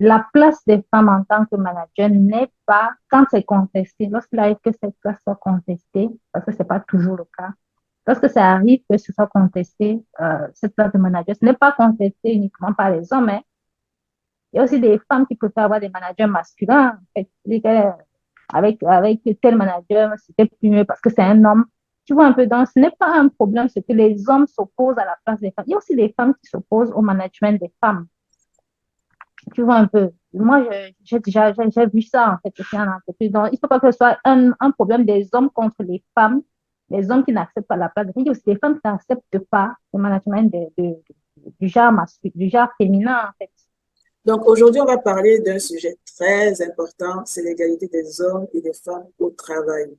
la place des femmes en tant que manager n'est pas, quand c'est contesté, lorsqu'il arrive que cette place soit contestée, parce que ce n'est pas toujours le cas, lorsque ça arrive que ce soit contesté, cette place de manager, ce n'est pas contesté uniquement par les hommes, hein. Il y a aussi des femmes qui préfèrent avoir des managers masculins. En fait. Avec tel manager, c'était plus mieux parce que c'est un homme. Tu vois un peu, donc ce n'est pas un problème, c'est que les hommes s'opposent à la place des femmes. Il y a aussi des femmes qui s'opposent au management des femmes. Tu vois un peu. Moi, j'ai vu ça, en fait, aussi en entreprise. Donc, il ne faut pas que ce soit un problème des hommes contre les femmes, les hommes qui n'acceptent pas la place des femmes. Il y a aussi des femmes qui n'acceptent pas le management du genre masculin, du genre féminin, en fait. Donc aujourd'hui, on va parler d'un sujet très important, c'est l'égalité des hommes et des femmes au travail.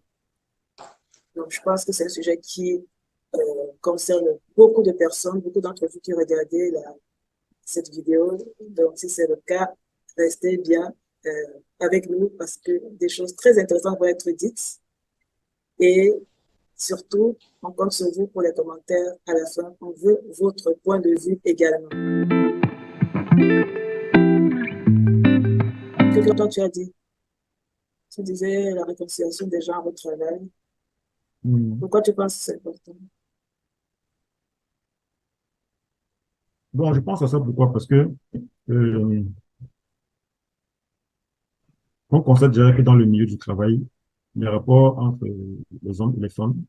Donc je pense que c'est un sujet qui concerne beaucoup de personnes, beaucoup d'entre vous qui regardez cette vidéo. Donc si c'est le cas, restez bien euh, avec nous parce que des choses très intéressantes vont être dites. Et surtout, on compte sur vous pour les commentaires à la fin. On veut votre point de vue également. Qu'est-ce que toi tu as dit? Tu disais la réconciliation des genres au travail. Pourquoi tu penses que c'est important? Bon, je pense à ça pourquoi? Parce que euh, on constate déjà que dans le milieu du travail, les rapports entre les hommes et les femmes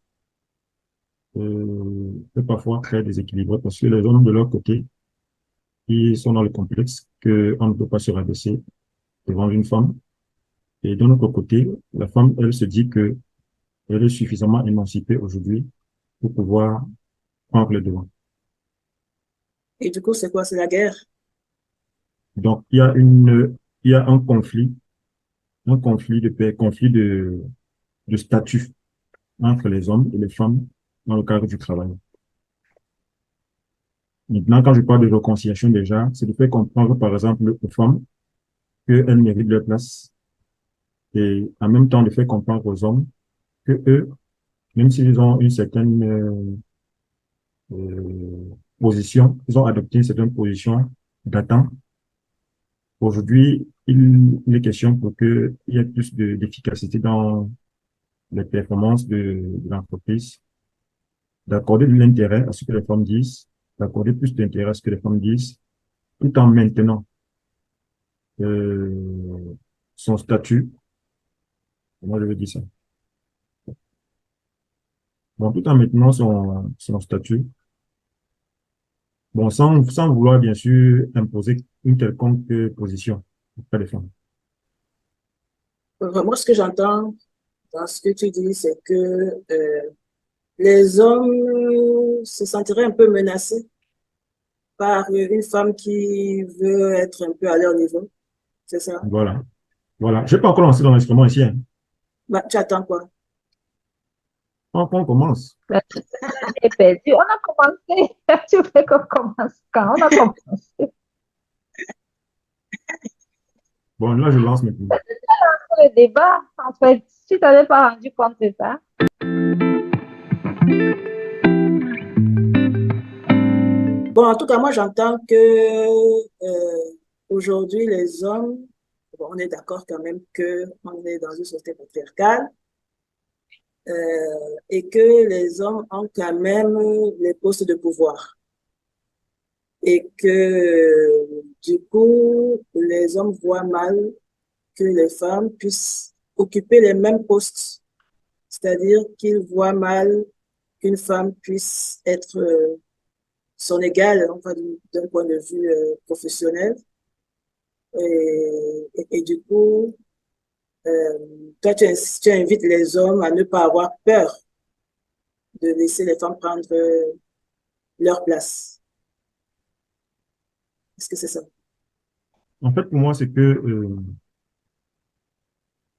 peut parfois très déséquilibré parce que les hommes de leur côté, ils sont dans le complexe qu'on ne peut pas se rabaisser devant une femme. Et de notre côté, la femme, elle se dit que elle est suffisamment émancipée aujourd'hui pour pouvoir prendre le devant. Et du coup, c'est quoi? C'est la guerre? Donc, il y a un conflit de paix, conflit de statut entre les hommes et les femmes dans le cadre du travail. Maintenant, quand je parle de réconciliation déjà, c'est de faire comprendre, par exemple, aux femmes qu'elles méritent leur place et en même temps de faire comprendre aux hommes que eux, même s'ils ont une certaine position, ils ont adopté une certaine position datant. Aujourd'hui, il est question pour qu'il y ait plus d'efficacité dans les performances de l'entreprise, d'accorder de l'intérêt à ce que les femmes disent, d'accorder plus d'intérêt à ce que les femmes disent, tout en maintenant son statut. Moi, je veux dire ça. Bon, tout en maintenant son statut. Bon, sans vouloir, bien sûr, imposer une quelconque position auprès des femmes. Moi, ce que j'entends dans ce que tu dis, c'est que les hommes se sentiraient un peu menacés par une femme qui veut être un peu à leur niveau. C'est ça? Voilà. Voilà. Je n'ai pas encore lancé dans l'instrument ici, hein. Bah, tu attends quoi? On commence. J'ai perdu. On a commencé. Tu veux qu'on commence quand? On a commencé. Bon, là, je lance maintenant. Le débat, en fait, tu t'avais pas rendu compte de ça. Bon, en tout cas, moi, j'entends que aujourd'hui, les hommes, bon, on est d'accord quand même qu'on est dans une société patriarcale et que les hommes ont quand même les postes de pouvoir. Et que du coup, les hommes voient mal que les femmes puissent occuper les mêmes postes. C'est-à-dire qu'ils voient mal qu'une femme puisse être son égale, enfin, d'un point de vue professionnel. Et du coup, toi, tu invites les hommes à ne pas avoir peur de laisser les femmes prendre leur place. Est-ce que c'est ça? En fait, pour moi, c'est que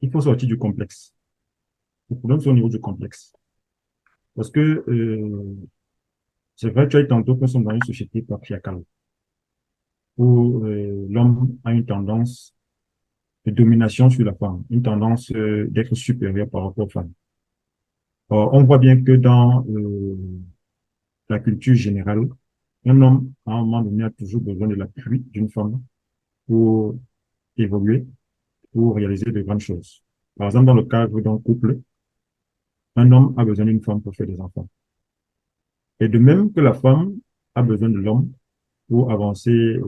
il faut sortir du complexe. Le problème, c'est au niveau du complexe. Parce que c'est vrai, tu as dit tantôt que nous sommes dans une société patriarcale où l'homme a une tendance de domination sur la femme, une tendance d'être supérieur par rapport aux femmes. Or, on voit bien que dans la culture générale, un homme, à un moment donné, a toujours besoin de l'appui d'une femme pour évoluer pour réaliser de grandes choses. Par exemple, dans le cadre d'un couple, un homme a besoin d'une femme pour faire des enfants. Et de même que la femme a besoin de l'homme pour avancer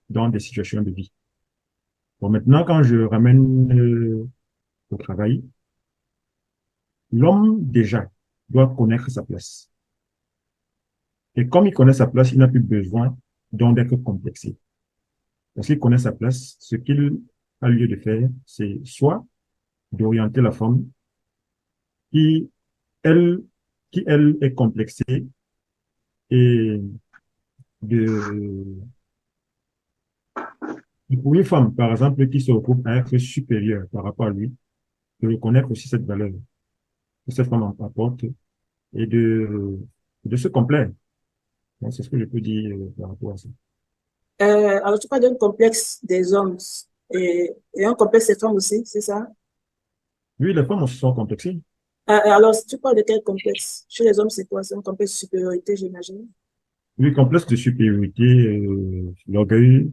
dans des situations de vie. Bon, maintenant, quand je ramène au travail, l'homme, déjà, doit connaître sa place. Et comme il connaît sa place, il n'a plus besoin donc d'être complexé. Parce qu'il connaît sa place, ce qu'il a lieu de faire, c'est soit d'orienter la femme qui, elle, qui, elle, est complexée et de, pour une femme, par exemple, qui se retrouve à être supérieure par rapport à lui, de reconnaître aussi cette valeur que cette femme apporte et de se complaire. Donc, c'est ce que je peux dire par rapport à ça. Alors, tu parles d'un complexe des hommes et un complexe des femmes aussi, c'est ça? Oui, les femmes aussi sont complexées. Alors, si tu parles de quel complexe? Chez les hommes, c'est quoi? C'est un complexe de supériorité, j'imagine. Oui, complexe de supériorité, l'orgueil,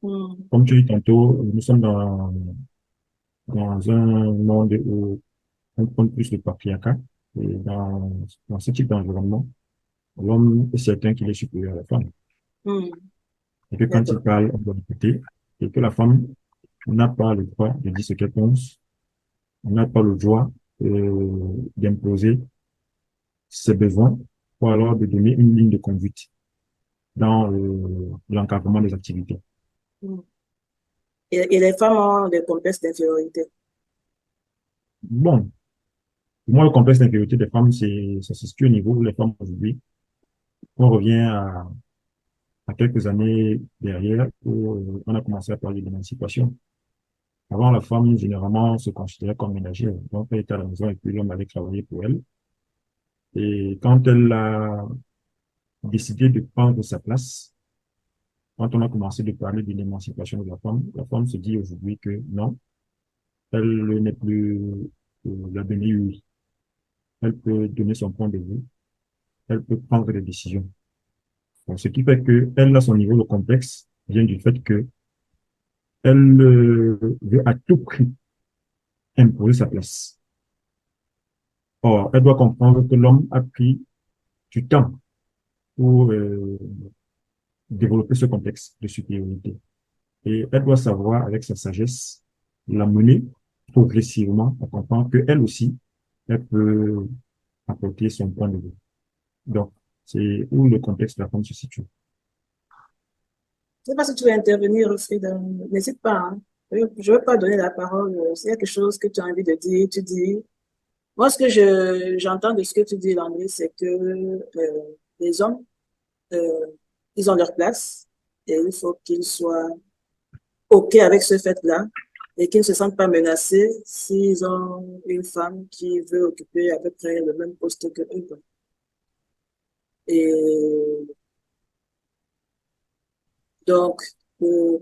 Hmm, comme tu dis tantôt, nous sommes dans un monde où on compte plus le patriarcat. Et dans ce type d'environnement, l'homme est certain qu'il est supérieur à la femme. hmm, Et que quand il d'accord. parle, on doit l'écouter. Et que la femme n'a pas le droit de dire ce qu'elle pense, n'a pas le droit d'imposer ses besoins ou alors de donner une ligne de conduite dans l'encadrement des activités. Hmm. Et les femmes ont des complexes d'infériorité. Bon, pour moi, le complexe d'infériorité des femmes, ça se situe au niveau où les femmes aujourd'hui, on revient à quelques années derrière où on a commencé à parler d'émancipation. Avant, la femme, généralement, se considérait comme ménagère. Donc, elle était à la maison et puis l'homme allait travailler pour elle. Et quand elle a décidé de prendre sa place, quand on a commencé de parler de l'émancipation de la femme se dit aujourd'hui que non, elle n'est plus la demi-oui. Elle peut donner son point de vue, elle peut prendre des décisions. Donc, ce qui fait que elle, à son niveau, le complexe vient du fait que elle veut à tout prix imposer sa place. Or, elle doit comprendre que l'homme a pris du temps pour développer ce contexte de supériorité. Et elle doit savoir, avec sa sagesse, l'amener progressivement à comprendre qu'elle aussi, elle peut apporter son point de vue. Donc, c'est où le contexte de la femme se situe. Je ne sais pas si tu veux intervenir, Frida. N'hésite pas, hein. Je ne veux pas donner la parole. S'il y a quelque chose que tu as envie de dire, tu dis. Moi, ce que j'entends de ce que tu dis, Landry, c'est que les hommes, euh, ils ont leur place et il faut qu'ils soient OK avec ce fait-là et qu'ils ne se sentent pas menacés s'ils ont une femme qui veut occuper à peu près le même poste que eux, quoi. Et donc, euh,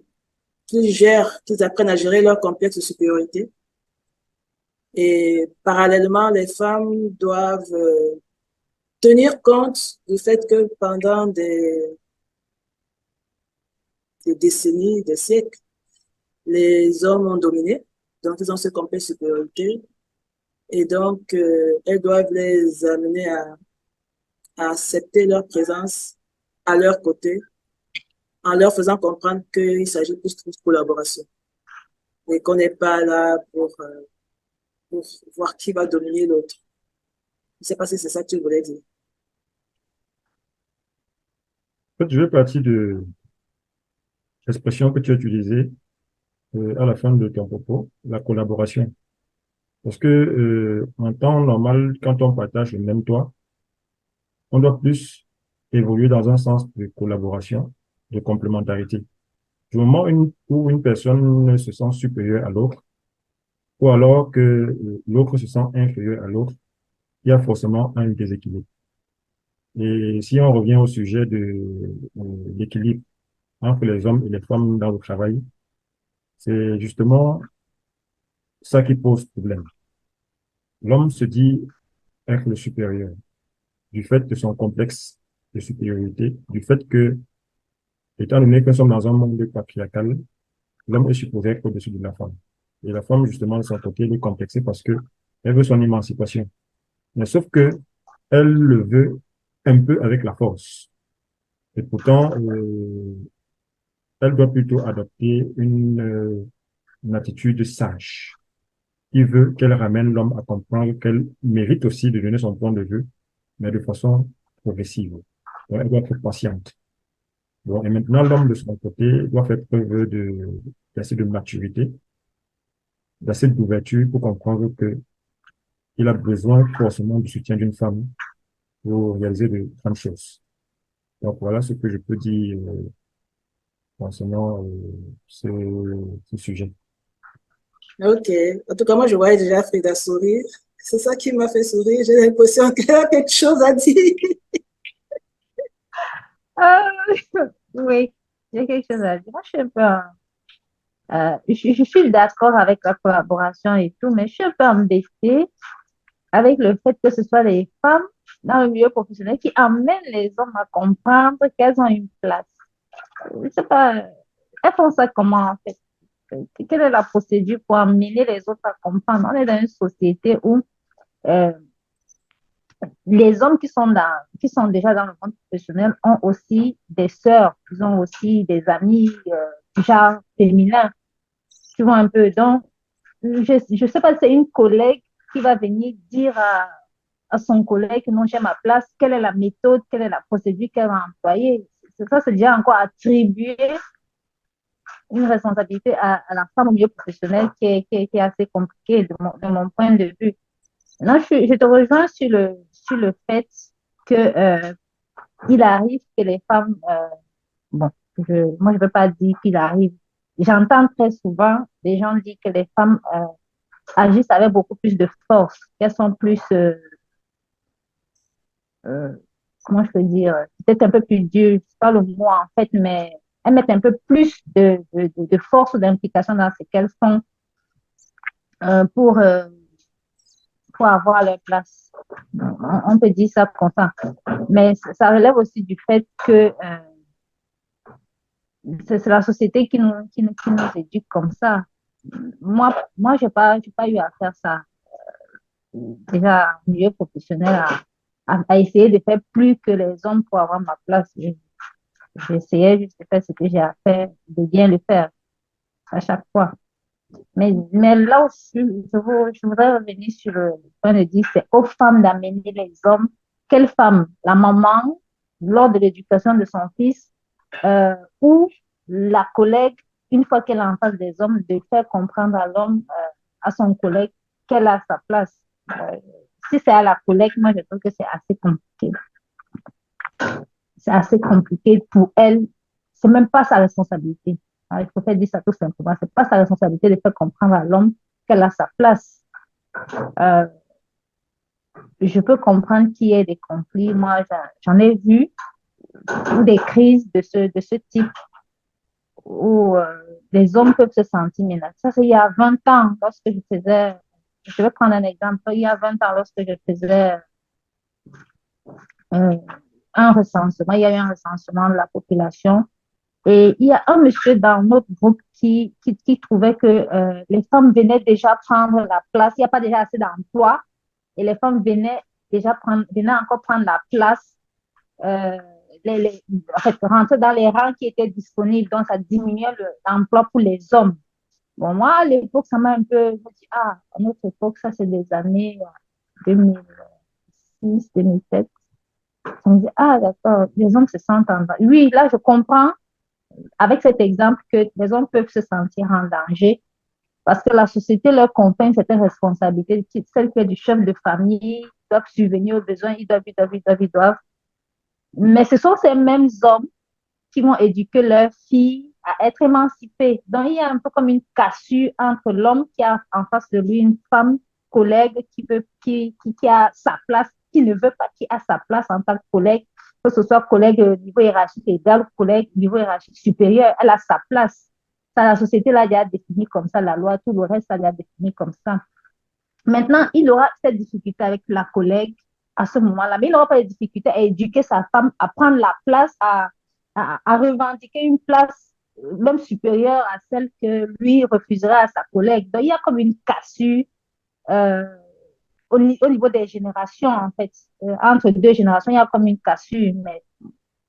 qu'ils apprennent à gérer leur complexe de supériorité. Et parallèlement, les femmes doivent tenir compte du fait que pendant des décennies, des siècles, les hommes ont dominé, donc ils ont ce complexe de supériorité, et donc elles doivent les amener à accepter leur présence à leur côté, en leur faisant comprendre qu'il s'agit plus de collaboration, et qu'on n'est pas là pour voir qui va dominer l'autre. Je ne sais pas si c'est ça que tu voulais dire. En fait, je vais partir de l'expression que tu as utilisée à la fin de ton propos, la collaboration. Parce que en temps normal, quand on partage le même toit, on doit plus évoluer dans un sens de collaboration, de complémentarité. Du moment où une personne se sent supérieure à l'autre, ou alors que l'autre se sent inférieur à l'autre, il y a forcément un déséquilibre. Et si on revient au sujet de l'équilibre entre les hommes et les femmes dans le travail, c'est justement ça qui pose problème. L'homme se dit être le supérieur du fait de son complexe de supériorité, du fait que, étant donné que nous sommes dans un monde patriarcal, l'homme est supposé être au-dessus de la femme. Et la femme, justement, de son côté, elle est complexée parce que elle veut son émancipation. Mais sauf que elle le veut un peu avec la force. Et pourtant, elle doit plutôt adopter une attitude sage qui veut qu'elle ramène l'homme à comprendre qu'elle mérite aussi de donner son point de vue, mais de façon progressive. Donc, elle doit être patiente. Bon, et maintenant, l'homme de son côté doit faire preuve d'assez de maturité, d'assez d'ouverture pour comprendre que il a besoin forcément du soutien d'une femme pour réaliser de grandes choses. Donc voilà ce que je peux dire concernant ce sujet. Ok. En tout cas, moi, je voyais déjà Frida sourire. C'est ça qui m'a fait sourire. J'ai l'impression qu'elle a quelque chose à dire. Ah, oui, j'ai quelque chose à dire. Moi, je suis un peu, je suis d'accord avec la collaboration et tout, mais je suis un peu embêtée avec le fait que ce soit les femmes dans le milieu professionnel qui amènent les hommes à comprendre qu'elles ont une place. Je sais pas, elles font ça comment en fait? Quelle est la procédure pour amener les autres à comprendre? On est dans une société où euh, les hommes qui sont déjà dans le monde professionnel ont aussi des sœurs, ils ont aussi des amis, genre féminins, qui vont un peu. Donc, je sais pas, c'est une collègue qui va venir dire à son collègue, non, j'ai ma place, quelle est la méthode, quelle est la procédure qu'elle va employer. Ça, c'est déjà encore attribuer une responsabilité à la femme au milieu professionnel qui est assez compliquée de mon point de vue. Là, je te rejoins sur le fait que il arrive que les femmes, bon, moi je ne veux pas dire qu'il arrive. J'entends très souvent des gens dire que les femmes agissent avec beaucoup plus de force, qu'elles sont plus, euh, comment je peux dire, peut-être un peu plus dures, c'est pas le mot en fait, mais elles mettent un peu plus de force ou d'implication dans ce qu'elles font euh, pour, euh, pour avoir leur place. On peut dire ça comme ça. Mais ça relève aussi du fait que c'est la société qui nous éduque comme ça. Moi j'ai pas eu à faire ça. Déjà, au milieu professionnel, à essayer de faire plus que les hommes pour avoir ma place. J'essayais juste de faire ce que j'ai à faire, de bien le faire à chaque fois. Mais là aussi, je voudrais revenir sur le point de dire, c'est aux femmes d'amener les hommes. Quelle femme? La maman, lors de l'éducation de son fils, ou la collègue, une fois qu'elle est en face des hommes, de faire comprendre à l'homme, à son collègue, qu'elle a sa place. Si c'est à la collègue, moi, je trouve que c'est assez compliqué. C'est assez compliqué pour elle. C'est même pas sa responsabilité. Alors, il faut faire dire ça tout simplement. C'est pas sa responsabilité de faire comprendre à l'homme qu'elle a sa place. Euh, je peux comprendre qu'il y ait des conflits. Moi, j'en ai vu des crises de ce type où les hommes peuvent se sentir menacés. Ça, c'est il y a 20 ans, lorsque je faisais, je vais prendre un exemple, il y a 20 ans, lorsque je faisais euh, un recensement, il y a eu un recensement de la population. Et il y a un monsieur dans notre groupe qui trouvait que les femmes venaient déjà prendre la place, il n'y a pas déjà assez d'emplois, et les femmes venaient encore prendre la place, euh, en fait, rentrer dans les rangs qui étaient disponibles, donc ça diminuait l'emploi pour les hommes. Bon, moi, à l'époque, ça m'a un peu, je me dis, ah, à notre époque, ça, c'est des années 2006, 2007. Je me dis, ah, d'accord, les hommes se sentent en danger. Oui, là, je comprends avec cet exemple que les hommes peuvent se sentir en danger parce que la société leur confie une certaine responsabilité, celle qui est du chef de famille, ils doivent subvenir aux besoins, ils doivent. Mais ce sont ces mêmes hommes qui vont éduquer leurs filles à être émancipées. Donc, il y a un peu comme une cassure entre l'homme qui a en face de lui une femme collègue qui a sa place, qui ne veut pas, qui a sa place en tant que collègue, que ce soit collègue au niveau hiérarchique égal, collègue au niveau hiérarchique supérieur, elle a sa place. Ça, la société l'a déjà défini comme ça, la loi, tout le reste, ça l'a défini comme ça. Maintenant, il aura cette difficulté avec la collègue à ce moment-là, mais il n'aura pas de difficulté à éduquer sa femme, à prendre la place, à revendiquer une place même supérieure à celle que lui refuserait à sa collègue. Donc, il y a comme une cassure euh, au niveau des générations, en fait. Entre deux générations, il y a comme une cassure. Mais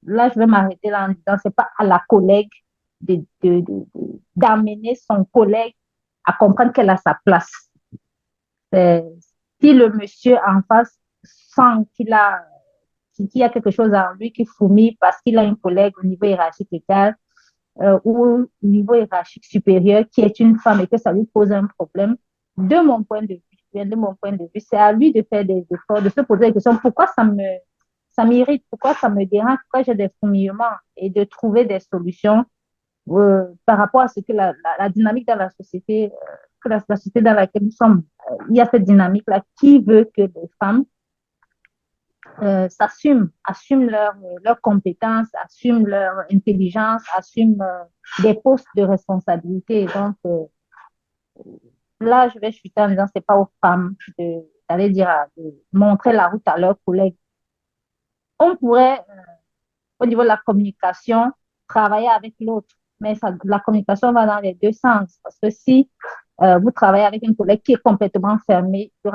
là, je vais m'arrêter là en disant, c'est pas à la collègue d'amener son collègue à comprendre qu'elle a sa place. Si le monsieur en face sent qu'il y a quelque chose en lui qui fourmille parce qu'il a une collègue au niveau hiérarchique égal ou au niveau hiérarchique supérieur qui est une femme et que ça lui pose un problème, de mon point de vue, c'est à lui de faire des efforts, de se poser la question pourquoi ça m'irrite, pourquoi ça me dérange, pourquoi j'ai des fourmillements et de trouver des solutions par rapport à ce que la dynamique dans la société, que la société dans laquelle nous sommes, il y a cette dynamique-là qui veut que les femmes assument leurs compétences, assument leur intelligence, assument des postes de responsabilité. Donc, là, je vais chuter en disant, c'est pas aux femmes d'aller dire, de montrer la route à leurs collègues. On pourrait, au niveau de la communication, travailler avec l'autre, mais la communication va dans les deux sens. Parce que si vous travaillez avec un collègue qui est complètement fermé, il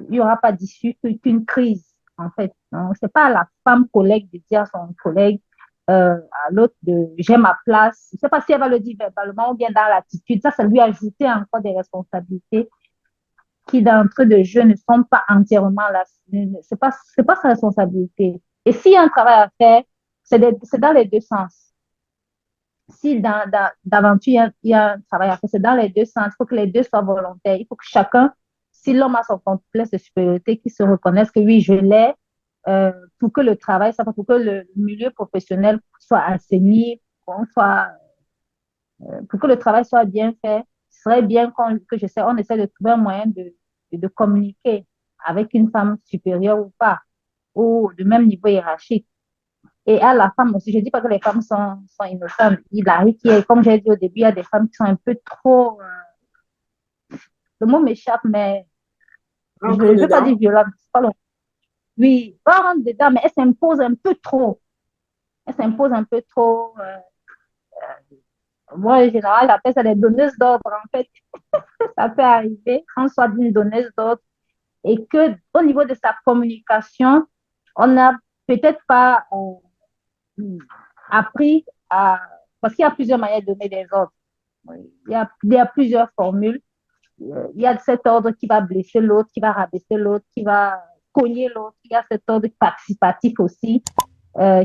n'y aura pas d'issue qu'une crise, en fait. Donc, c'est pas à la femme collègue de dire à son collègue, à l'autre de j'ai ma place. Je ne sais pas si elle va le dire verbalement ou bien dans l'attitude. Ça lui ajouter encore des responsabilités qui, d'entre de jeu, ne sont pas entièrement là. C'est pas sa responsabilité. Et s'il y a un travail à faire, c'est dans les deux sens. Si d'aventure, il y a un travail à faire, c'est dans les deux sens. Il faut que les deux soient volontaires. Il faut que chacun, si l'homme a son complexe de supériorité, qu'il se reconnaisse que oui, je l'ai, pour que le travail, pour que le milieu professionnel soit assaini, pour que le travail soit bien fait, ce serait bien on essaie de trouver un moyen de communiquer avec une femme supérieure ou pas, ou de même niveau hiérarchique. Et à la femme aussi, je ne dis pas que les femmes sont innocentes. Il arrive comme j'ai dit au début, il y a des femmes qui sont un peu trop, le mot m'échappe, mais je ne veux pas dire violente. Oui, pas rentrer dedans, mais elle s'impose un peu trop. Elle s'impose un peu trop. Moi, en général, j'appelle ça des donneuses d'ordre, en fait. Ça peut arriver qu'on soit d'une donneuse d'ordre et que au niveau de sa communication, on n'a peut-être pas appris à... Parce qu'il y a plusieurs manières de donner des ordres. Il y a plusieurs formules. Il y a cet ordre qui va blesser l'autre, qui va rabaisser l'autre, qui va cogner l'autre. Il y a cet ordre participatif aussi,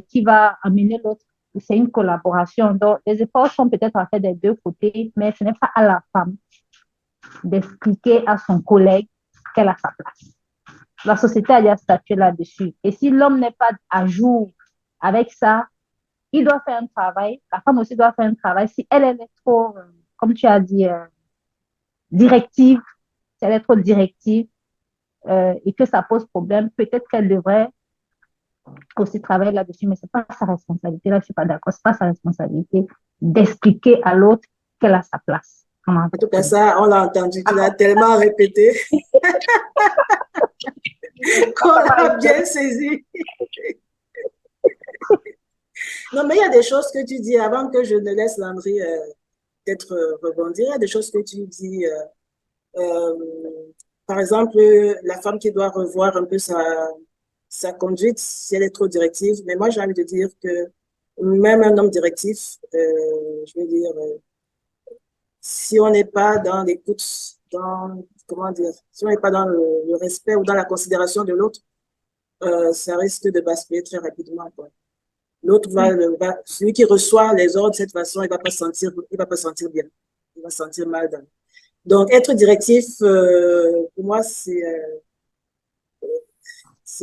qui va amener l'autre. C'est une collaboration. Donc, les efforts sont peut-être à faire des deux côtés, mais ce n'est pas à la femme d'expliquer à son collègue qu'elle a sa place. La société a déjà statué là-dessus. Et si l'homme n'est pas à jour avec ça, il doit faire un travail. La femme aussi doit faire un travail. Si elle est trop, comme tu as dit, directive, si elle est trop directive et que ça pose problème, peut-être qu'elle devrait aussi travailler là-dessus, mais ce n'est pas sa responsabilité. Là, je ne suis pas d'accord. Ce n'est pas sa responsabilité d'expliquer à l'autre qu'elle a sa place. En tout cas, ça, on l'a entendu. Tu l'as tellement répété qu'on l'a bien saisi. Non, mais il y a des choses que tu dis avant que je ne laisse Landry peut-être rebondir. Il y a des choses que tu dis. Par exemple, la femme qui doit revoir un peu sa conduite si elle est trop directive. Mais moi, j'ai envie de dire que même un homme directif, je veux dire, si on n'est pas dans l'écoute, comment dire, si on n'est pas dans le respect ou dans la considération de l'autre, ça risque de basculer très rapidement, quoi. L'autre celui qui reçoit les ordres de cette façon, il va pas sentir bien. Il va se sentir mal. Donc, être directif, pour moi, c'est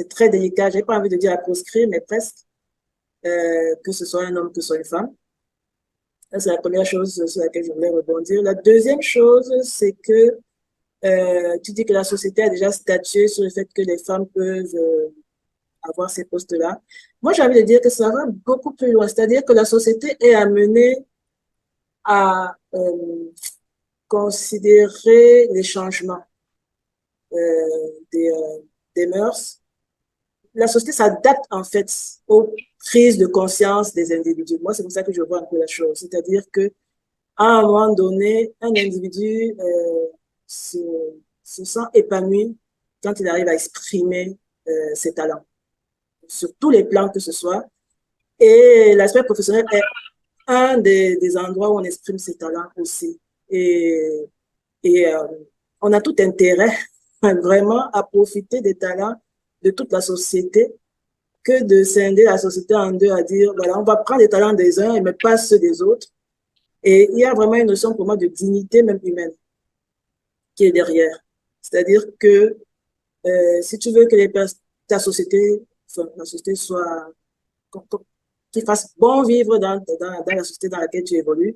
très délicat. J'ai pas envie de dire à proscrire, mais presque, que ce soit un homme, que ce soit une femme. C'est la première chose sur laquelle je voulais rebondir. La deuxième chose, c'est que tu dis que la société a déjà statué sur le fait que les femmes peuvent avoir ces postes-là. Moi, j'ai envie de dire que ça va beaucoup plus loin. C'est-à-dire que la société est amenée à considérer les changements des mœurs. La société s'adapte en fait aux prise de conscience des individus. Moi, c'est comme ça que je vois un peu la chose. C'est-à-dire que à un moment donné, un individu se, se sent épanoui quand il arrive à exprimer ses talents, sur tous les plans que ce soit. Et l'aspect professionnel est un des endroits où on exprime ses talents aussi. Et on a tout intérêt vraiment à profiter des talents de toute la société que de scinder la société en deux, à dire, voilà, on va prendre les talents des uns, mais pas ceux des autres. Et il y a vraiment une notion pour moi de dignité, même humaine, qui est derrière. C'est-à-dire que si tu veux que ta société, enfin, la société soit, qu'il fasse bon vivre dans la société dans laquelle tu évolues,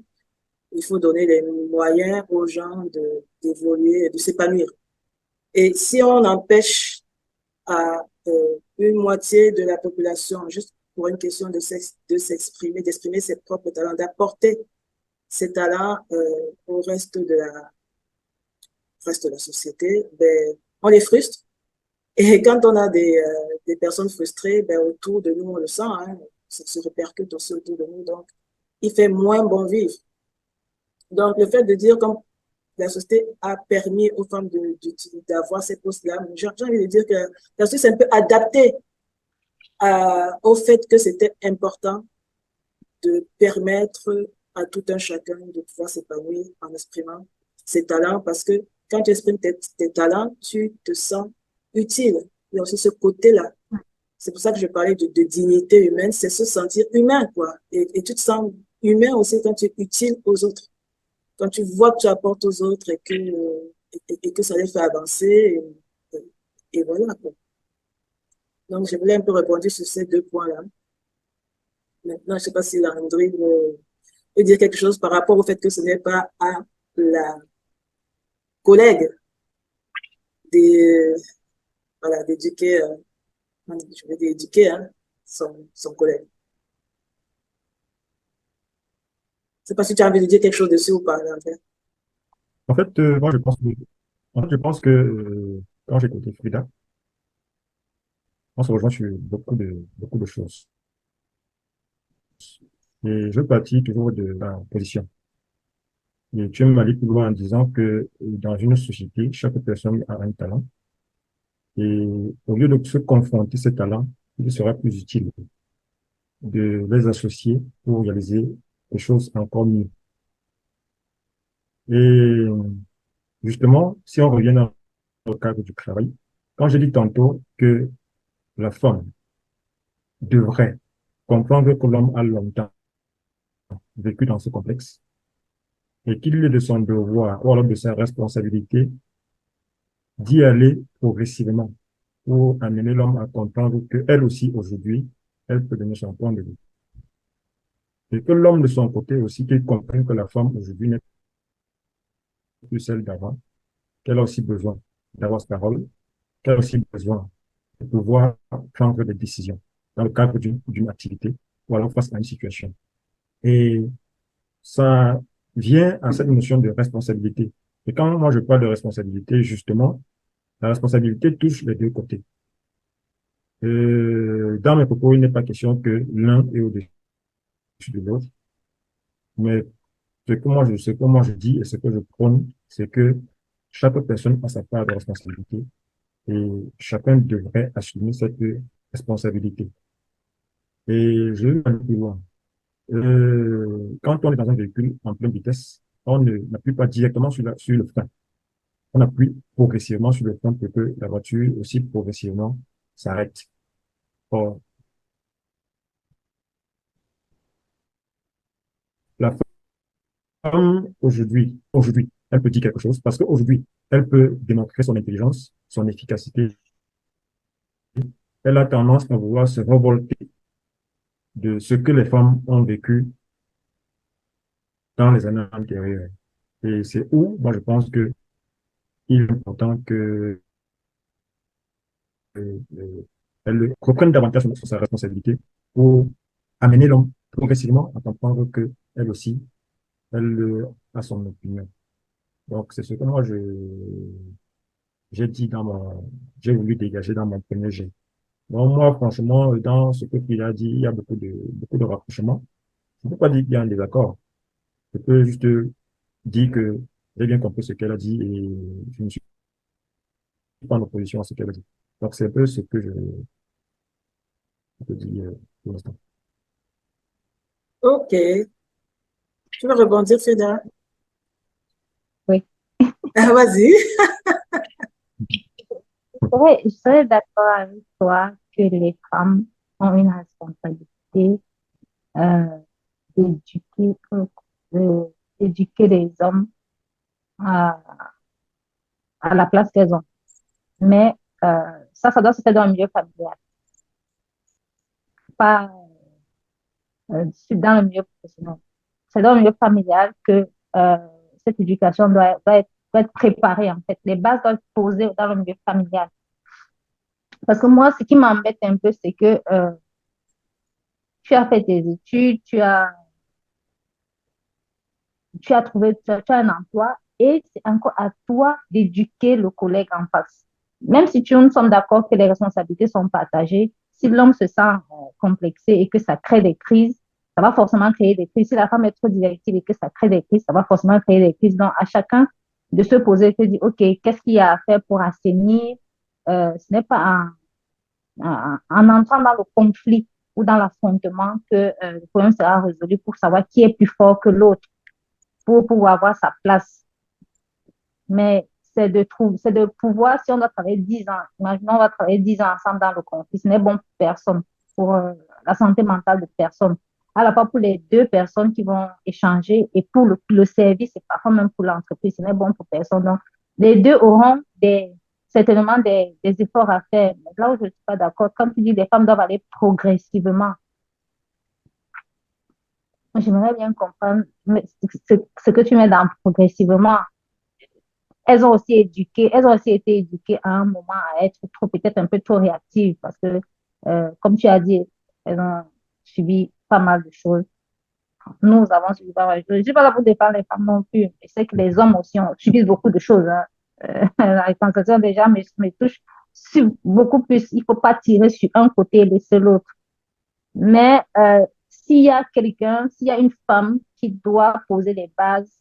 il faut donner les moyens aux gens d'évoluer, de s'épanouir. Et si on empêche à une moitié de la population, juste pour une question de s'exprimer, d'exprimer ses propres talents, d'apporter ses talents au reste de la société, ben, on les frustre. Et quand on a des personnes frustrées, ben, autour de nous, on le sent, hein, ça se répercute aussi autour de nous. Donc, il fait moins bon vivre. Donc, le fait de dire comme la société a permis aux femmes d'avoir ces postes-là, j'ai envie de dire que la société s'est un peu adaptée au fait que c'était important de permettre à tout un chacun de pouvoir s'épanouir en exprimant ses talents, parce que quand tu exprimes tes talents, tu te sens utile. Il y a aussi ce côté-là. C'est pour ça que je parlais de dignité humaine, c'est se sentir humain, quoi. Et tu te sens humain aussi quand tu es utile aux autres. Quand tu vois que tu apportes aux autres et que ça les fait avancer, et voilà, quoi. Donc, je voulais un peu répondre sur ces deux points-là. Maintenant, je ne sais pas si Landry veut dire quelque chose par rapport au fait que ce n'est pas à la collègue des, voilà, d'éduquer, je vais dire éduquer, hein, son collègue. Je ne sais pas si tu as envie de dire quelque chose dessus ou pas, Landry. En fait, moi, je pense que quand j'ai écouté Frida, on se rejoint sur beaucoup de choses. Et je partis toujours de la position. Et tu m'as allé plus loin en disant que dans une société, chaque personne a un talent. Et au lieu de se confronter ces talents, il sera plus utile de les associer pour réaliser des choses encore mieux. Et justement, si on revient dans le cadre du travail, quand je dis tantôt que la femme devrait comprendre que l'homme a longtemps vécu dans ce complexe et qu'il est de son devoir ou alors de sa responsabilité d'y aller progressivement pour amener l'homme à comprendre qu'elle aussi, aujourd'hui, elle peut donner son point de vue. Et que l'homme, de son côté aussi, qu'il comprenne que la femme, aujourd'hui, n'est plus celle d'avant, qu'elle a aussi besoin d'avoir sa parole, qu'elle a aussi besoin de pouvoir prendre des décisions dans le cadre d'une activité ou alors face à une situation. Et ça vient à cette notion de responsabilité. Et quand moi je parle de responsabilité, justement, la responsabilité touche les deux côtés. Dans mes propos, il n'est pas question que l'un est au-dessus de l'autre, mais ce que moi je dis et ce que je prône, c'est que chaque personne a sa part de responsabilité et chacun devrait assumer cette responsabilité. Et je vais aller plus loin. Quand on est dans un véhicule en pleine vitesse, on n'appuie pas directement sur le frein. On appuie progressivement sur le frein pour que la voiture aussi progressivement s'arrête. Or, la femme, aujourd'hui, elle peut dire quelque chose parce qu'aujourd'hui, elle peut démontrer son intelligence, son efficacité. Elle a tendance à vouloir se révolter de ce que les femmes ont vécu dans les années antérieures. Et c'est où, moi, je pense que il est important que elle reprenne davantage sa responsabilité pour amener l'homme progressivement à comprendre que elle aussi, elle a son opinion. Donc, c'est ce que j'ai dit j'ai voulu dégager dans mon premier jet. Donc, moi, franchement, dans ce que tu as dit, il y a beaucoup de rapprochements. Je ne peux pas dire qu'il y a un désaccord. Je peux juste dire que j'ai bien compris ce qu'elle a dit et je ne suis pas en opposition à ce qu'elle a dit. Donc, c'est un peu ce que je peux dire pour l'instant. Ok. Tu veux rebondir, Frida? Oui. Ah, vas-y. Je serais d'accord avec toi que les femmes ont une responsabilité euh, d'éduquer d'éduquer les hommes à, à la place qu'elles ont. Mais ça doit se faire dans le milieu familial, pas dans le milieu professionnel. C'est dans le milieu familial que cette éducation doit être préparée, en fait. Les bases doivent être posées dans le milieu familial. Parce que moi, ce qui m'embête un peu, c'est que tu as fait tes études, tu as un emploi et c'est encore à toi d'éduquer le collègue en face. Même si nous sommes d'accord que les responsabilités sont partagées, si l'homme se sent complexé et que ça crée des crises, ça va forcément créer des crises. Si la femme est trop directive et que ça crée des crises, ça va forcément créer des crises. Donc, à chacun de se poser et de dire, OK, qu'est-ce qu'il y a à faire pour assainir? Ce n'est pas en entrant dans le conflit ou dans l'affrontement que le problème sera résolu pour savoir qui est plus fort que l'autre pour pouvoir avoir sa place. Mais c'est de pouvoir, si on doit travailler 10 ans, imaginons on va travailler 10 ans ensemble dans le conflit, ce n'est bon pour personne, pour la santé mentale de personne. À la fois pour les deux personnes qui vont échanger et pour le service et parfois même pour l'entreprise, ce n'est bon pour personne. Donc, les deux auront certainement des efforts à faire. Mais là où je ne suis pas d'accord, comme tu dis, les femmes doivent aller progressivement. J'aimerais bien comprendre ce que tu mets dans progressivement. Elles ont aussi été éduquées à un moment à être peut-être un peu trop réactives parce que, comme tu as dit, elles ont subi pas mal de choses. Nous avons subi pas mal de choses. Je ne suis pas là pour défendre les femmes non plus. Je sais que les hommes aussi ont subi beaucoup de choses, hein. La sensation déjà me touche beaucoup plus. Il ne faut pas tirer sur un côté et laisser l'autre. Mais s'il y a une femme qui doit poser les bases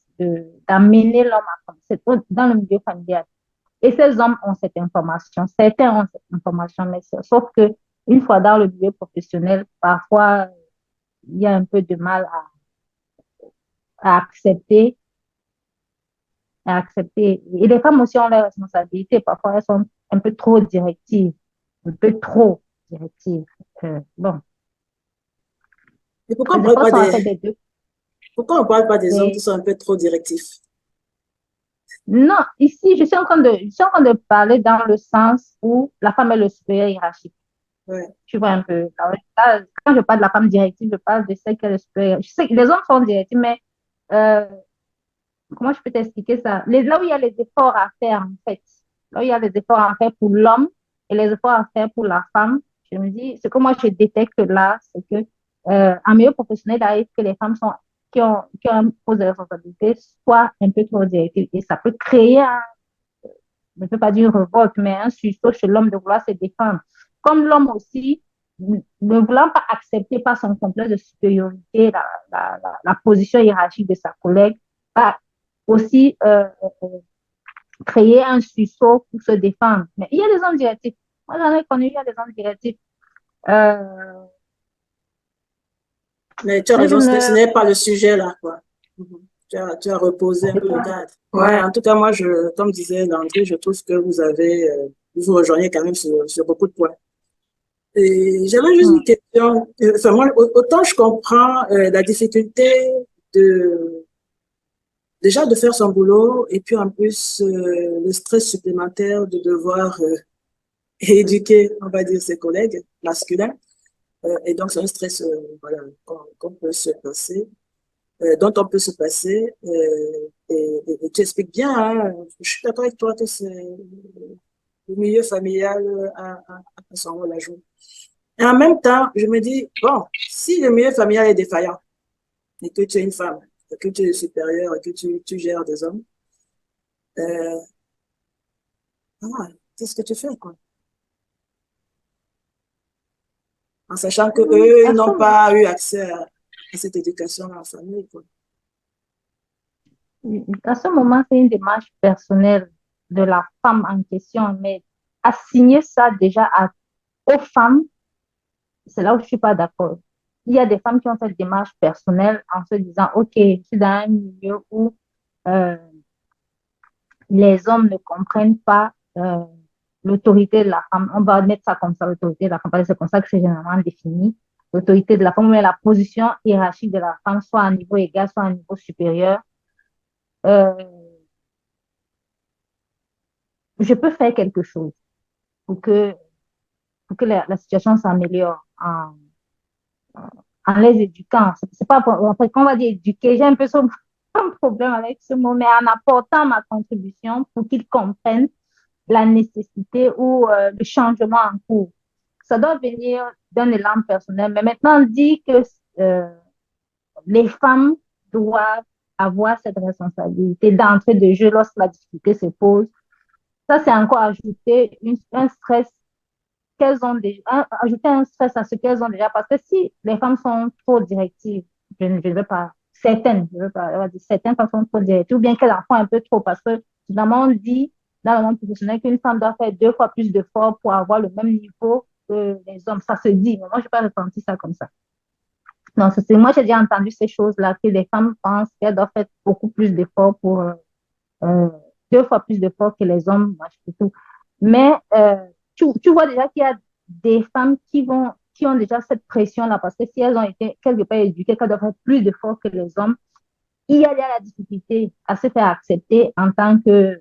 d'amener l'homme à penser dans le milieu familial, et ces hommes ont cette information, certains ont cette information, mais sauf que une fois dans le milieu professionnel, parfois, il y a un peu de mal à accepter, à accepter. Et les femmes aussi ont leurs responsabilités. Parfois, elles sont un peu trop directives, un peu trop directives. Bon, Et les efforts sont à faire des deux. pourquoi on parle pas des hommes qui Et sont un peu trop directifs? non, ici, je suis en train de parler dans le sens où la femme est le supérieur hiérarchique. Ouais. Tu vois un peu. Là, quand je parle de la femme directive, je parle de celle qui est le supérieur. Je sais que les hommes sont directifs, mais euh, comment je peux t'expliquer ça? Là où il y a les efforts à faire, en fait, là où il y a les efforts à faire pour l'homme et les efforts à faire pour la femme, je me dis, ce que moi je détecte là, c'est que en milieu professionnel, il arrive que les femmes qui ont un poste de responsabilité soient un peu trop directives. Et ça peut créer je ne peux pas dire une révolte, mais un sursaut chez l'homme de vouloir se défendre. Comme l'homme aussi, ne voulant pas accepter par son complexe de supériorité la position hiérarchique de sa collègue, va aussi créer un sursaut pour se défendre. Mais il y a des hommes directifs. Moi, j'en ai connu, il y a des hommes directifs. Euh, Mais tu as mais je raison, ce ne... n'est pas le sujet là, quoi. Mhm. Tu as reposé un peu le cadre. Ouais, en tout cas, moi, comme disait Landry, je trouve que vous vous rejoignez quand même sur beaucoup de points. Et j'avais juste une question. Enfin, moi, autant je comprends la difficulté de déjà de faire son boulot et puis en plus le stress supplémentaire de devoir éduquer, on va dire, ses collègues masculins. Et donc, c'est un stress voilà, qu'on peut se passer, dont on peut se passer. Et tu expliques bien, hein, je suis d'accord avec toi que c'est le milieu familial a son rôle à jouer. Et en même temps, je me dis, bon, si le milieu familial est défaillant et que tu es une femme, et que tu es supérieure et que tu gères des hommes, ah, qu'est-ce que tu fais, quoi? en sachant que eux, À ils n'ont ce, pas eu accès à cette éducation en famille, quoi. à ce moment, c'est une démarche personnelle de la femme en question, mais assigner ça déjà aux femmes, c'est là où je ne suis pas d'accord. Il y a des femmes qui ont cette démarche personnelle en se disant, OK, je suis dans un milieu où euh, les hommes ne comprennent pas l'autorité de la femme. On va mettre ça comme ça, l'autorité de la femme, parce que c'est comme ça que c'est généralement défini. L'autorité de la femme, mais la position hiérarchique de la femme, soit à un niveau égal, soit à un niveau supérieur. Euh, je peux faire quelque chose pour que, la situation s'améliore en les éduquant. C'est pas, après, quand on va dire éduquer, j'ai un peu un problème avec ce mot, mais en apportant ma contribution pour qu'ils comprennent la nécessité ou le changement en cours. Ça doit venir d'un élan personnel. Mais maintenant, on dit que euh, les femmes doivent avoir cette responsabilité d'entrée de jeu lorsque la difficulté se pose. Ça, c'est encore ajouter un stress qu'elles ont déjà, ajouter un stress à ce qu'elles ont déjà. Parce que si les femmes sont trop directives, je ne veux pas, certaines, je veux pas, certaines femmes sont trop directives, ou bien qu'elles en font un peu trop, parce que finalement, on dit dans le monde professionnel qu'une femme doit faire 2 fois plus d'efforts pour avoir le même niveau que les hommes. Ça se dit, mais moi, je n'ai pas ressenti ça comme ça. Non, moi, j'ai déjà entendu ces choses-là, que les femmes pensent qu'elles doivent faire beaucoup plus d'efforts pour euh, 2 fois plus d'efforts que les hommes, moi, je tout. Mais tu vois déjà qu'il y a des femmes qui ont déjà cette pression-là, parce que si elles ont été quelque part éduquées, qu'elles doivent faire plus d'efforts que les hommes, il y a déjà la difficulté à se faire accepter en tant que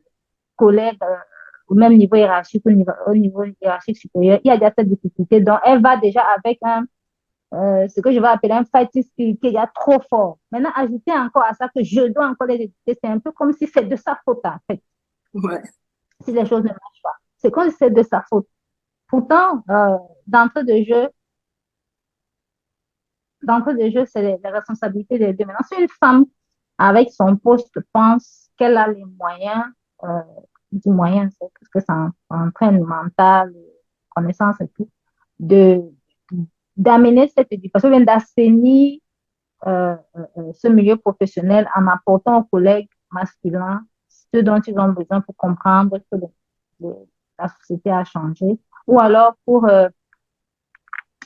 collègue au même niveau hiérarchique, au niveau hiérarchique supérieur. Il y a déjà cette difficulté. Donc, elle va déjà avec ce que je vais appeler un fighting skill qui est trop fort. Maintenant, ajouter encore à ça que je dois encore les éduquer, c'est un peu comme si c'est de sa faute, en fait, Ouais. si les choses ne marchent pas. C'est comme si c'est de sa faute. Pourtant, d'entrée de jeu, c'est les responsabilités des deux. Maintenant, si une femme avec son poste pense qu'elle a les moyens, euh, du moyen, c'est parce que ça entraîne mental, connaissance et tout, de d'amener cette éducation, bien d'assainir ce milieu professionnel en apportant aux collègues masculins ce dont ils ont besoin pour comprendre que la société a changé, ou alors pour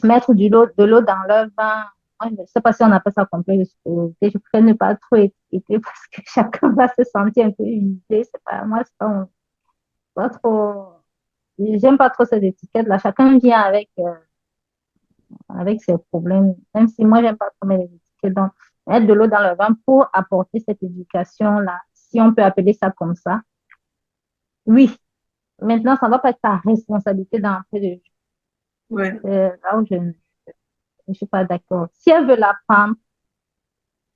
mettre de l'eau dans leur vin. Moi, je ne sais pas si on appelle ça complexe de supériorité. Je préfère ne pas trop étiqueter parce que chacun va se sentir un peu usé. C'est pas, moi, c'est pas trop. J'aime pas trop ces étiquettes-là. Chacun vient avec ses problèmes, même si moi, j'aime pas trop mes étiquettes. Donc, mettre de l'eau dans le vin pour apporter cette éducation-là, si on peut appeler ça comme ça. Oui, maintenant, ça ne va pas être ta responsabilité d'entrer de jeu. Ouais. Là où je ne suis pas d'accord. Si elle veut la prendre,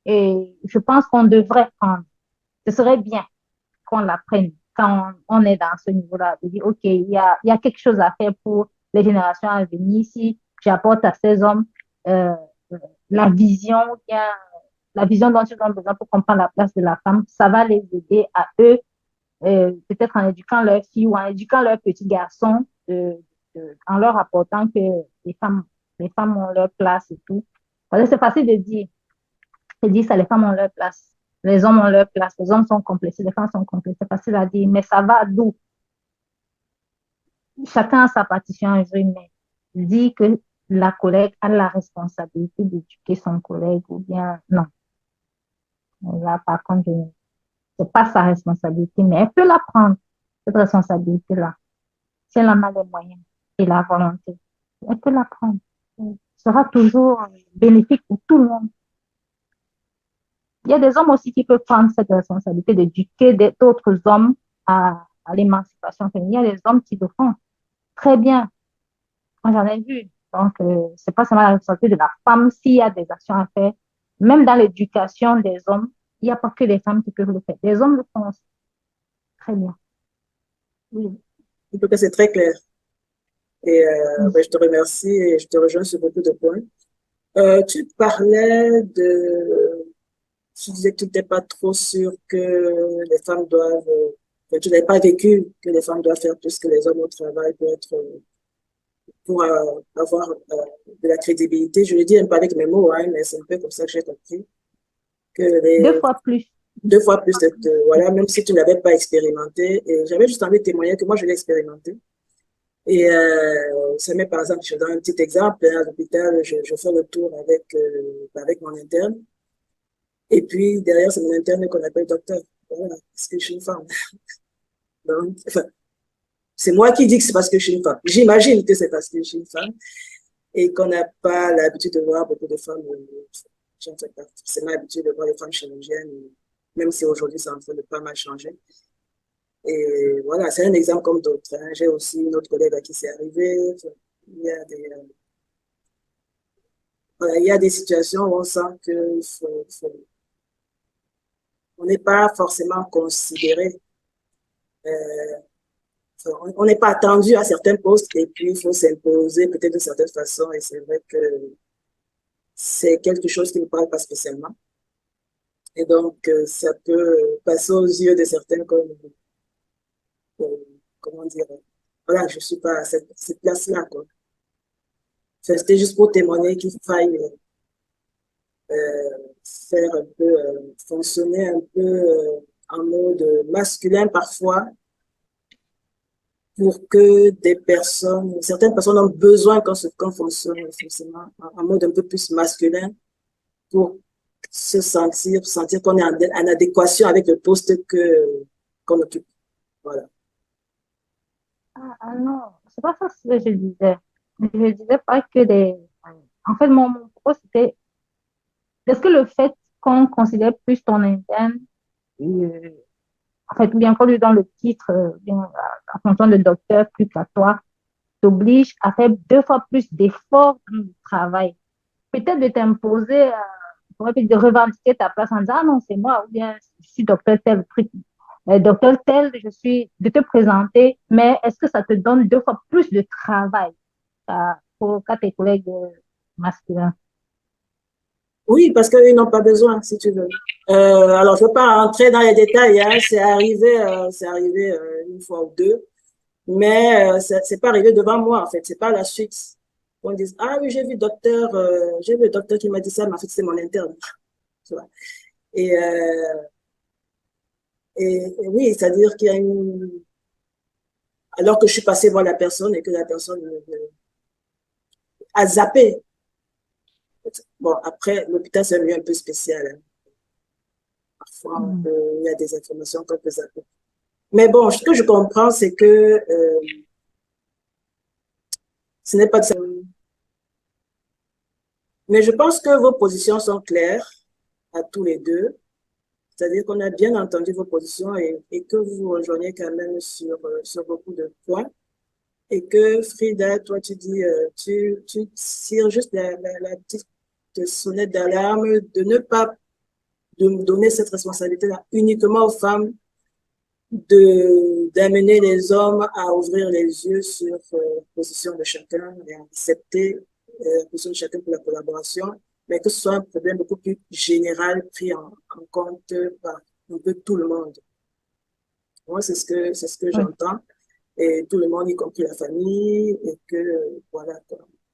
et je pense qu'on devrait prendre, ce serait bien qu'on la prenne quand on est dans ce niveau-là, de dire, OK, il y a quelque chose à faire pour les générations à venir. Si j'apporte à ces hommes euh, la vision, bien, la vision dont ils ont besoin pour comprendre la place de la femme, ça va les aider à eux, peut-être en éduquant leurs filles ou en éduquant leurs petits garçons, en leur apportant que les femmes ont leur place et tout. Parce que c'est facile de dire ça, les femmes ont leur place. Les hommes ont leur place. Les hommes sont complexés, les femmes sont complexées. C'est facile à dire, mais ça va d'où? Chacun a sa partition à jouer, mais dire que la collègue a la responsabilité d'éduquer son collègue ou bien non. Là, par contre, c'est pas sa responsabilité, mais elle peut la prendre, cette responsabilité-là. Si elle en a les moyens et la volonté, elle peut la prendre. Ce sera toujours bénéfique pour tout le monde. Il y a des hommes aussi qui peuvent prendre cette responsabilité d'éduquer d'autres hommes à l'émancipation féminine. Il y a des hommes qui le font très bien. Moi, j'en ai vu. Donc, c'est pas seulement la responsabilité de la femme s'il y a des actions à faire. Même dans l'éducation des hommes, il n'y a pas que les femmes qui peuvent le faire. Les hommes le font aussi très bien. Oui. En tout cas, c'est très clair. Et Mm. ben, je te remercie et je te rejoins sur beaucoup de points. Tu parlais tu disais que tu n'étais pas trop sûr que les femmes doivent, que tu n'avais pas vécu que les femmes doivent faire plus que les hommes au travail pour être pour avoir de la crédibilité. Je le dis un peu avec mes mots, hein, mais c'est un peu comme ça que j'ai compris que Deux fois plus. 2 fois plus, voilà, même si tu n'avais pas expérimenté. Et j'avais juste envie de témoigner que moi, je l'ai expérimenté. Et ça met, par exemple, je donne un petit exemple, hein, à l'hôpital, je fais le tour avec mon interne. Et puis, derrière, c'est mon interne qu'on appelle docteur. Voilà, parce que je suis une femme. Donc, enfin, c'est moi qui dis que c'est parce que je suis une femme. J'imagine que c'est parce que je suis une femme et qu'on n'a pas l'habitude de voir beaucoup de femmes. J'en fais pas forcément l'habitude de voir les femmes chirurgiennes, même si aujourd'hui, c'est en train de pas mal changer. Et voilà, c'est un exemple comme d'autres, hein. J'ai aussi une autre collègue à qui c'est arrivé. Enfin, il y a des, voilà, il y a des situations où on sent que on n'est pas forcément considéré. Euh, on n'est pas attendu à certains postes et puis il faut s'imposer peut-être de certaines façons et c'est vrai que c'est quelque chose qui ne parle pas spécialement. Et donc, ça peut passer aux yeux de certains comme, euh, comment dire, voilà, je suis pas à cette place-là, quoi. Enfin, c'était juste pour témoigner qu'il faille faire un peu, fonctionner un peu en mode masculin parfois pour que certaines personnes ont besoin qu'on fonctionne forcément en mode un peu plus masculin pour sentir qu'on est en adéquation avec le poste qu'on occupe. Voilà. Non, c'est pas ça ce que je disais. Je disais pas que des. En fait, mon propos, c'était est-ce que le fait qu'on considère plus ton interne, euh, en fait, bien qu'on lui donne le titre, bien, en fonction de docteur, plus qu'à toi, t'oblige à faire 2 fois plus d'efforts dans le travail. Peut-être de t'imposer, de revendiquer ta place en disant, ah non, c'est moi, ou bien je suis docteur tel, truc, docteur tel, je suis, de te présenter, mais est-ce que ça te donne 2 fois plus de travail qu'à tes collègues masculins? Oui, parce qu'ils n'ont pas besoin, si tu veux. Alors, je ne veux pas entrer dans les détails, hein. C'est arrivé une fois ou deux, mais c'est pas arrivé devant moi, en fait. C'est pas la suite. On dit, ah oui, j'ai vu le docteur qui m'a dit ça, mais en fait, c'est mon interne. Tu vois. Et, euh, et oui, c'est-à-dire qu'il y a alors que je suis passée voir la personne et que la personne a zappé. Bon, après, l'hôpital, c'est un lieu un peu spécial, hein. Parfois, Mm. il y a des informations qu'on peut zapper. Mais bon, ce que je comprends, c'est que ce n'est pas de ça. Mais je pense que vos positions sont claires à tous les deux. C'est-à-dire qu'on a bien entendu vos positions et que vous vous rejoignez quand même sur beaucoup de points. Et que Frida, toi, tu dis, tu tires juste la petite sonnette d'alarme de ne pas de donner cette responsabilité-là uniquement aux femmes, d'amener les hommes à ouvrir les yeux sur la position de chacun et à accepter la position de chacun pour la collaboration, mais que ce soit un problème beaucoup plus général pris en compte par un peu tout le monde. Moi, c'est ce que Oui, j'entends. Et tout le monde, y compris la famille, et que, voilà,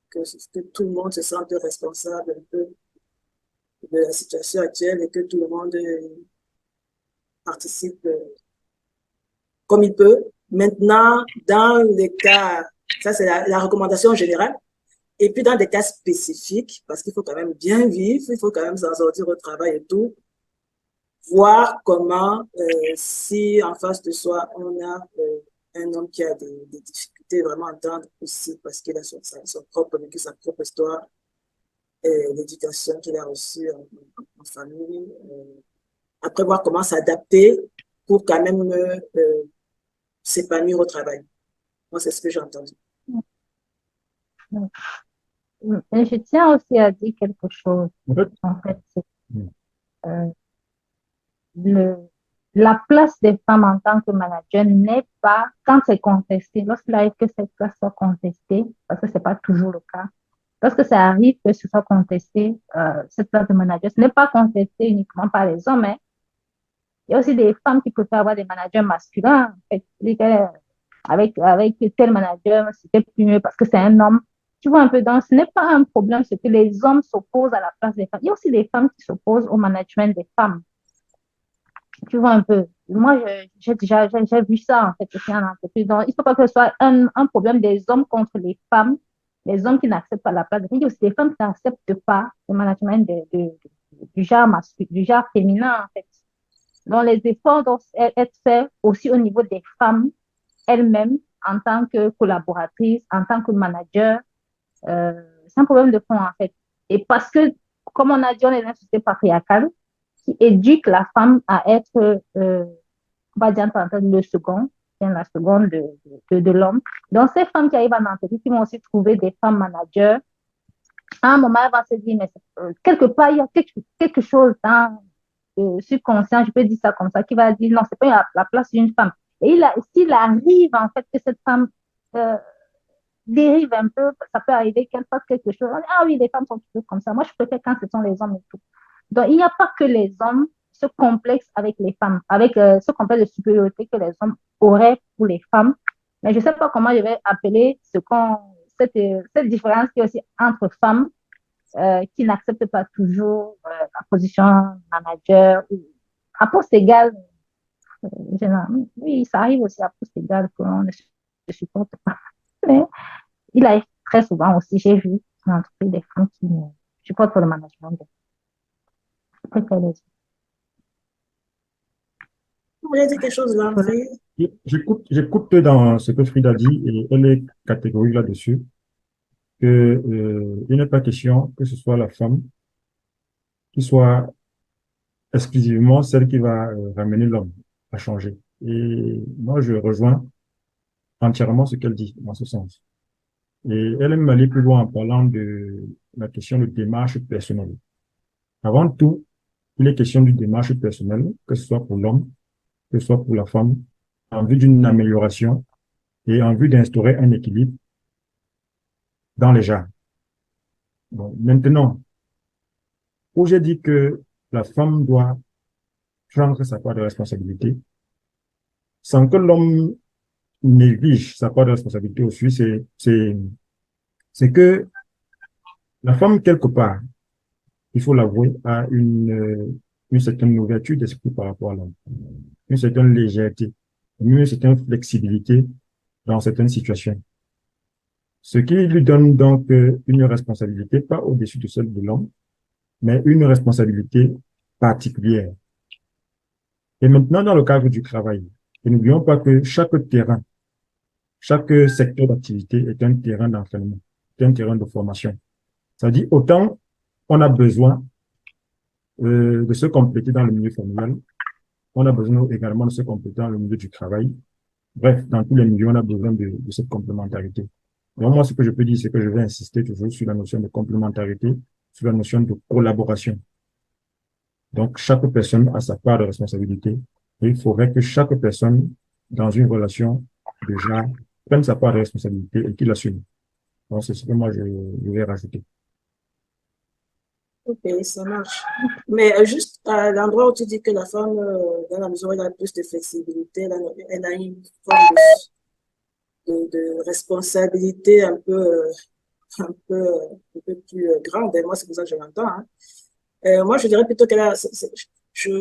que tout le monde se sente responsable un peu de la situation actuelle et que tout le monde participe comme il peut. Maintenant, dans les cas, ça c'est la recommandation générale, et puis dans des cas spécifiques, parce qu'il faut quand même bien vivre, il faut quand même s'en sortir au travail et tout, voir comment, si en face de soi, on a un homme qui a des difficultés vraiment à entendre aussi, parce qu'il a son propre vécu, sa propre histoire, l'éducation qu'il a reçue en famille. Après, voir comment s'adapter pour quand même s'épanouir au travail. Moi, c'est ce que j'ai entendu. oui. Mais je tiens aussi à dire quelque chose. En fait, En fait, c'est mm, euh, le, la place des femmes en tant que manager n'est pas, quand c'est contesté, lorsqu'il arrive que cette place soit contestée, parce que c'est pas toujours le cas, lorsque ça arrive que ce soit contesté, cette place de manager, ce n'est pas contesté uniquement par les hommes, hein. Il y a aussi des femmes qui préfèrent avoir des managers masculins. En fait, avec tel manager, c'était plus mieux parce que c'est un homme. Tu vois un peu, donc ce n'est pas un problème, c'est que les hommes s'opposent à la place des femmes. Il y a aussi des femmes qui s'opposent au management des femmes. Tu vois un peu. Moi, j'ai vu ça, en fait, aussi en entreprise. Donc, il ne faut pas que ce soit un problème des hommes contre les femmes, les hommes qui n'acceptent pas la place. Il y a aussi des femmes qui n'acceptent pas le management du genre masculin, du genre féminin, en fait. Donc, les efforts doivent être faits aussi au niveau des femmes elles-mêmes en tant que collaboratrices, en tant que manager. C'est un problème de fond, en fait. Et parce que, comme on a dit, on est dans une société patriarcale qui éduque la femme à être, on va dire, le second, la seconde de l'homme. Donc, ces femmes qui arrivent en entreprise, qui vont aussi trouver des femmes managers, à un moment, elles vont se dire, mais quelque part, il y a quelque chose dans subconscient, je peux dire ça comme ça, qui va dire, non, c'est pas la place d'une femme. Et s'il arrive, en fait, que cette femme dérive un peu, ça peut arriver qu'elle fasse quelque chose. On dit, ah oui, les femmes sont toujours comme ça. Moi, je préfère quand ce sont les hommes et tout. Donc, il n'y a pas que les hommes ce complexe avec les femmes, avec ce complexe de supériorité que les hommes auraient pour les femmes. Mais je ne sais pas comment je vais appeler cette différence qui est aussi entre femmes qui n'acceptent pas toujours la position manager ou à poste égal. Oui, ça arrive aussi à poste égal qu'on ne se supporte pas. Mais il arrive très souvent aussi, j'ai vu dans l'entreprise des femmes qui ne supportent pas le management. Je préfère les Vous voulez dire quelque chose, autres. Landry? J'écoute dans ce que Frida dit et elle est catégorique là-dessus, que, il n'est pas question que ce soit la femme qui soit exclusivement celle qui va ramener l'homme à changer. Et moi, je rejoins entièrement ce qu'elle dit dans ce sens. Et elle aime aller plus loin en parlant de la question de démarche personnelle. Avant tout, il est question d'une démarche personnelle, que ce soit pour l'homme, que ce soit pour la femme, en vue d'une amélioration et en vue d'instaurer un équilibre dans les genres. Bon, maintenant, où j'ai dit que la femme doit prendre sa part de responsabilité, sans que l'homme néglige sa part de responsabilité aussi, c'est que la femme, quelque part, il faut l'avouer, a une certaine ouverture d'esprit par rapport à l'homme, une certaine légèreté, une certaine flexibilité dans certaines situations. Ce qui lui donne donc une responsabilité, pas au-dessus de celle de l'homme, mais une responsabilité particulière. Et maintenant, dans le cadre du travail, et n'oublions pas que chaque terrain, chaque secteur d'activité est un terrain d'entraînement, est un terrain de formation. Ça dit, autant on a besoin de se compléter dans le milieu familial, on a besoin également de se compléter dans le milieu du travail. Bref, dans tous les milieux, on a besoin de cette complémentarité. Donc, moi, ce que je peux dire, c'est que je vais insister toujours sur la notion de complémentarité, sur la notion de collaboration. Donc, chaque personne a sa part de responsabilité et il faudrait que chaque personne, dans une relation de genre, prenne sa part de responsabilité et qu'il l'assume. Donc, c'est ce que moi, je vais rajouter. Ok, ça marche. Mais juste à l'endroit où tu dis que la femme, dans la mesure où elle a plus de flexibilité, elle a une forme de responsabilité un peu plus grande. Et moi, c'est pour ça que je l'entends. Hein. Moi, je dirais plutôt qu'elle a, je,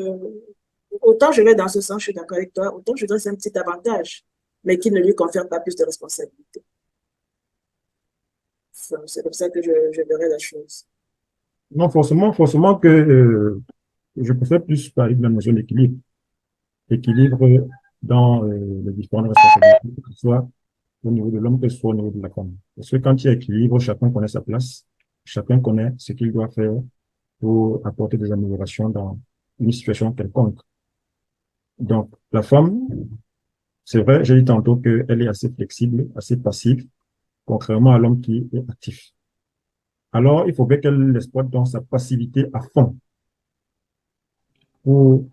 autant je vais dans ce sens, je suis d'accord avec toi, autant je dirais que c'est un petit avantage, mais qui ne lui confère pas plus de responsabilité. Enfin, c'est comme ça que je verrais la chose. Non, forcément que je préfère plus parler de la notion d'équilibre. Équilibre dans les différentes responsabilités, que ce soit au niveau de l'homme, que ce soit au niveau de la femme. Parce que quand il y a équilibre, chacun connaît sa place, chacun connaît ce qu'il doit faire pour apporter des améliorations dans une situation quelconque. Donc, la femme, c'est vrai, j'ai dit tantôt qu'elle est assez flexible, assez passive, contrairement à l'homme qui est actif. Alors, il faudrait qu'elle exploite dans sa passivité à fond pour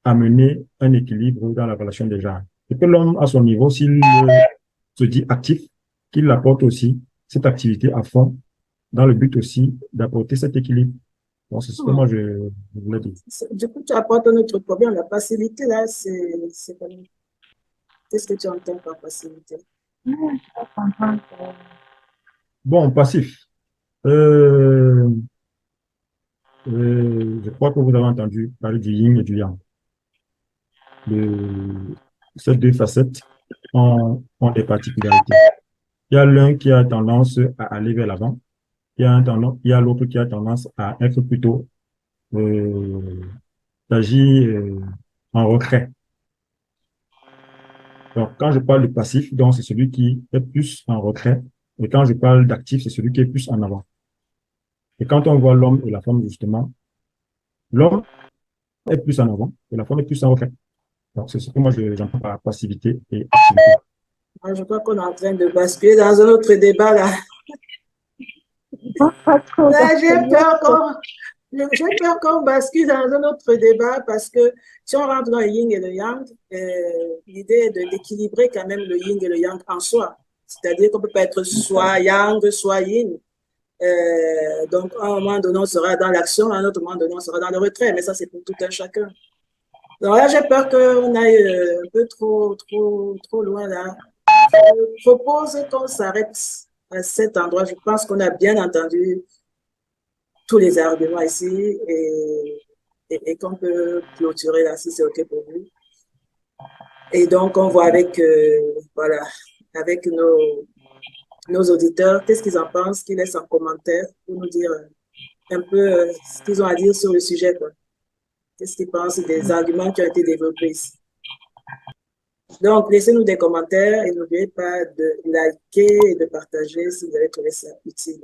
amener un équilibre dans la relation des genres. Et que l'homme, à son niveau, s'il se dit actif, qu'il apporte aussi cette activité à fond dans le but aussi d'apporter cet équilibre. Donc, c'est ce que moi, je voulais dire. Du coup, tu apportes un autre problème. La passivité, là, c'est pas Qu'est-ce que tu entends par passivité? Je peux comprendre que Bon, passif. Euh, je crois que vous avez entendu parler du yin et du yang. Le- Ces deux facettes ont des particularités. Il y a l'un qui a tendance à aller vers l'avant. Il y a l'autre qui a tendance à être plutôt d'agir en retrait. Donc, quand je parle de passif, donc c'est celui qui est plus en retrait. Et quand je parle d'actif, c'est celui qui est plus en avant. Et quand on voit l'homme et la femme, justement, l'homme est plus en avant et la femme est plus en retrait. Donc, c'est ce que moi j'entends par passivité et activité. Moi, je crois qu'on est en train de basculer dans un autre débat là. bon, pas trop Là, d'expérience. j'ai peur qu'on bascule dans un autre débat parce que si on rentre dans le yin et le yang, l'idée est d'équilibrer quand même le yin et le yang en soi. C'est-à-dire qu'on peut pas être soit yang, soit yin. Donc, à un moment donné, on sera dans l'action, à un autre moment donné, on sera dans le retrait. Mais ça, c'est pour tout un chacun. Donc là, j'ai peur qu'on aille un peu trop loin là. Je propose qu'on s'arrête à cet endroit. Je pense qu'on a bien entendu tous les arguments ici et qu'on peut clôturer là si c'est OK pour vous. Et donc, on voit avec, voilà, avec nos auditeurs, qu'est-ce qu'ils en pensent, qu'ils laissent en commentaire pour nous dire un peu ce qu'ils ont à dire sur le sujet, quoi. Qu'est-ce qu'ils pensent des arguments qui ont été développés ici. Donc, laissez-nous des commentaires et n'oubliez pas de liker et de partager si vous avez trouvé ça utile.